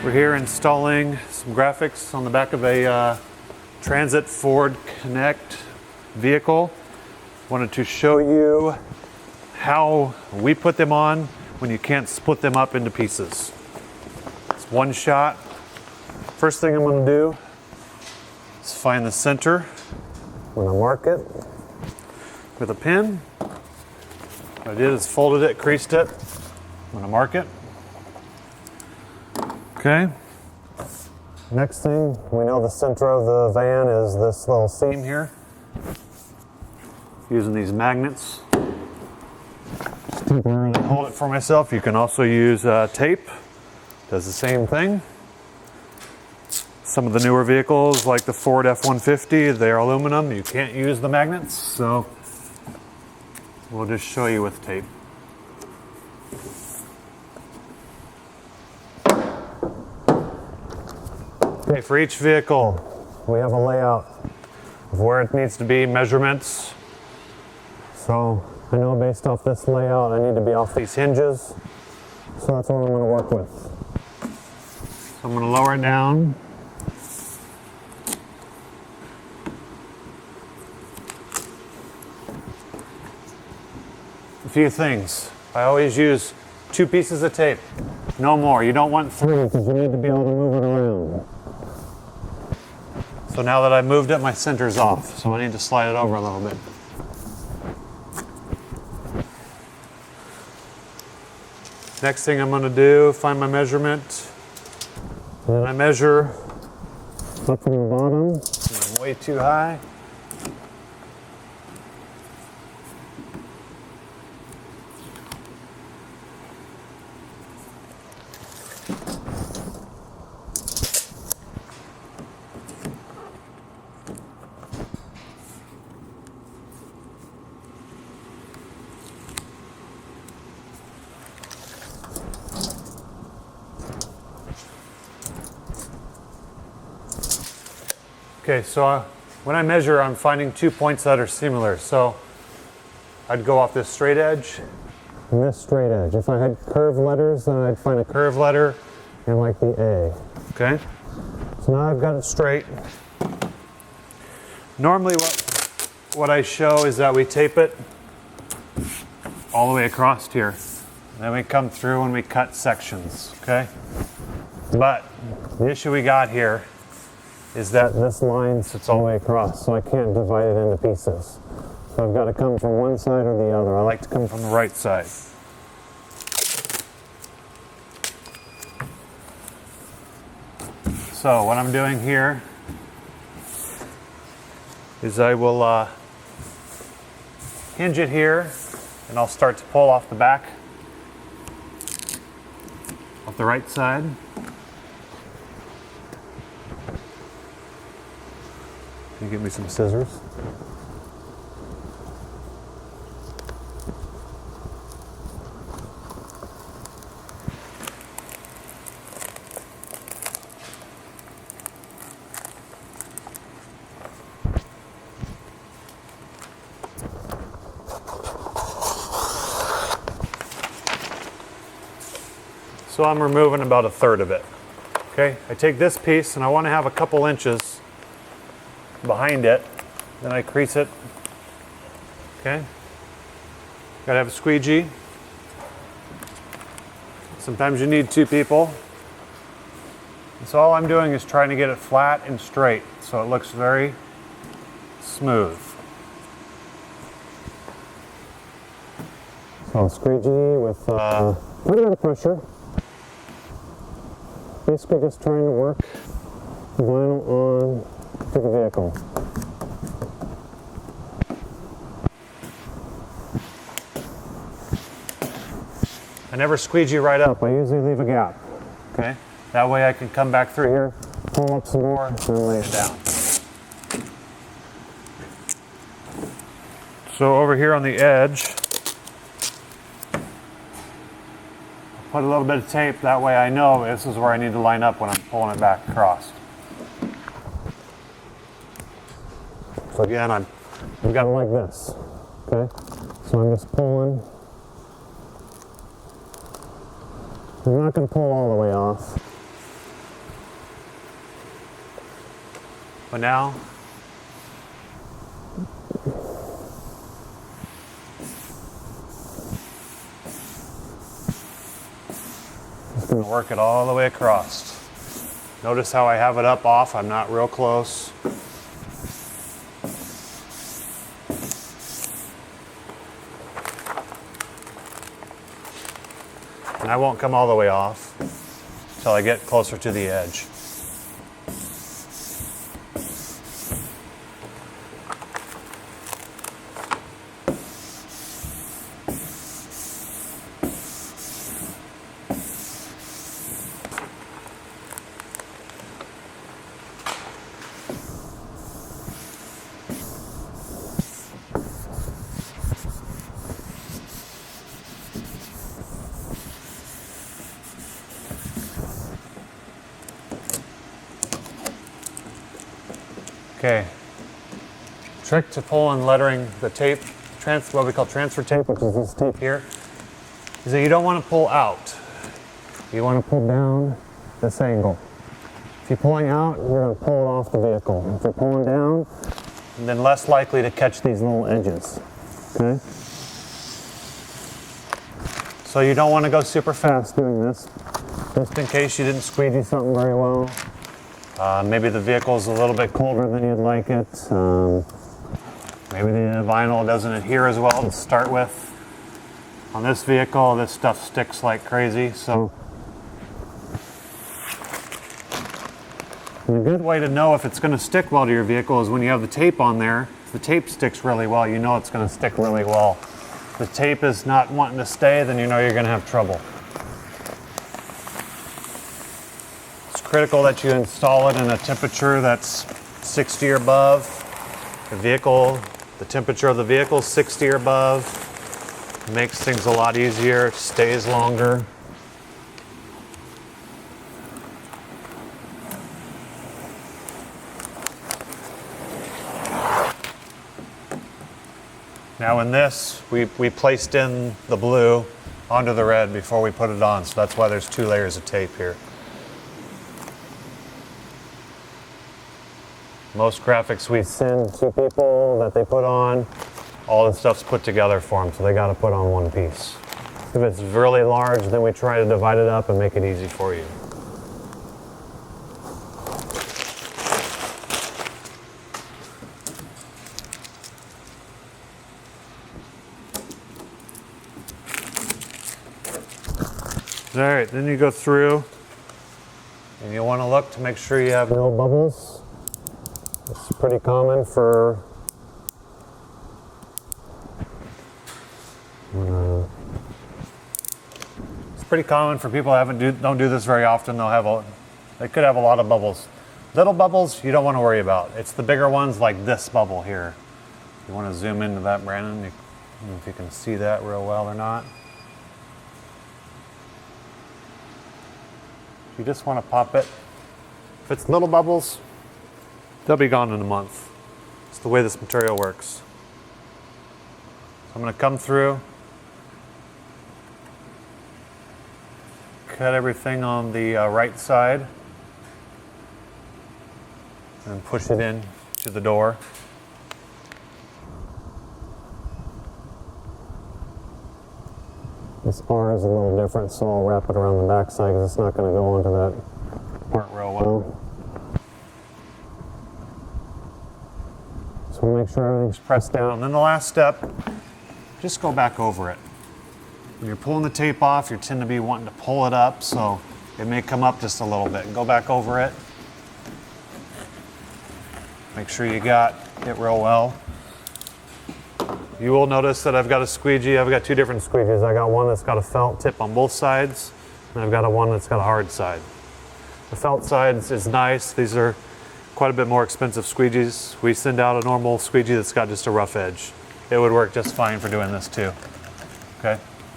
We're here installing some graphics on the back of a Transit Ford Connect vehicle. Wanted to show you how we put them on when you can't split them up into pieces. It's one shot. First thing I'm going to do is find the center. I'm going to mark it with a pin. What I did is folded it, creased it. I'm going to mark it. Okay. Next thing, we know the center of the van is this little seam here. Using these magnets. Just temporarily hold it for myself. You can also use tape. Does the same thing. Some of the newer vehicles, like the Ford F-150, they're aluminum. You can't use the magnets, so we'll just show you with tape. Okay, for each vehicle, we have a layout of where it needs to be, measurements. So I know based off this layout, I need to be off these hinges. So that's what I'm going to work with. So I'm going to lower it down. A few things. I always use 2 pieces of tape. No more. You don't want 3 because you need to be able to move it around. So now that I moved it, my center's off. So I need to slide it over a little bit. Next thing I'm going to do, find my measurement. And then I measure up from the bottom. I'm way too high. Okay, so when I measure, I'm finding 2 points that are similar. So I'd go off this straight edge and this straight edge. If I had curved letters, then I'd find a curved letter and like the A. Okay, so now I've got it straight. Normally what I show is that we tape it all the way across here. And then we come through and we cut sections, okay? But the issue we got here is that this line sits all the way across, so I can't divide it into pieces. So I've got to come from one side or the other. I like to come from the right side. So what I'm doing here is I will hinge it here, and I'll start to pull off the back, off the right side. Can you give me some scissors? So I'm removing about 1/3 of it. Okay, I take this piece and I want to have a couple inches behind it, then I crease it. Okay, gotta have a squeegee. Sometimes you need 2 people. And so all I'm doing is trying to get it flat and straight so it looks very smooth. So squeegee with a little bit of pressure. Basically just trying to work vinyl on to the vehicle. I never squeegee right up. I usually leave a gap. Okay? That way I can come back through here, pull up some more, and then lay it down. So over here on the edge, I'll put a little bit of tape. That way I know this is where I need to line up when I'm pulling it back across. So again, I've got it like this, okay? So I'm just pulling. I'm not going to pull all the way off. But now, just going to work it all the way across. Notice how I have it up off, I'm not real close. And I won't come all the way off until I get closer to the edge. Okay, trick to pull and lettering the tape, what we call transfer tape, which is this tape here, is that you don't want to pull out. You want to pull down this angle. If you're pulling out, you're going to pull it off the vehicle. If you're pulling down, then less likely to catch these little edges. Okay? So you don't want to go super fast doing this, just in case you didn't squeegee something very well. Maybe the vehicle's a little bit colder than you'd like it. Maybe the vinyl doesn't adhere as well to start with. On this vehicle, this stuff sticks like crazy, so. And a good way to know if it's going to stick well to your vehicle is when you have the tape on there. If the tape sticks really well, you know it's going to stick really well. If the tape is not wanting to stay, then you know you're going to have trouble. Critical that you install it in a temperature that's 60 or above. The temperature of the vehicle is 60 or above. It makes things a lot easier, it stays longer. Now in this, we placed in the blue onto the red before we put it on, so that's why there's 2 layers of tape here. Most graphics we send to people that they put on, all the stuff's put together for them, so they got to put on one piece. If it's really large, then we try to divide it up and make it easy for you. All right, then you go through and you want to look to make sure you have no bubbles. It's pretty common for people who don't do this very often. They could have a lot of bubbles. Little bubbles you don't want to worry about. It's the bigger ones like this bubble here. You want to zoom into that, Brandon? I don't know if you can see that real well or not. You just want to pop it. If it's little bubbles, they'll be gone in a month. It's the way this material works. So I'm going to come through, cut everything on the right side, and push it in to the door. This R is a little different, so I'll wrap it around the back side because it's not going to go onto that part real well. So make sure everything's pressed down. And then the last step, just go back over it. When you're pulling the tape off, you tend to be wanting to pull it up, so it may come up just a little bit. Go back over it. Make sure you got it real well. You will notice that I've got a squeegee. I've got 2 different squeegees. I got one that's got a felt tip on both sides, and I've got one that's got a hard side. The felt side is nice. These are quite a bit more expensive squeegees. We send out a normal squeegee that's got just a rough edge. It would work just fine for doing this too. Okay.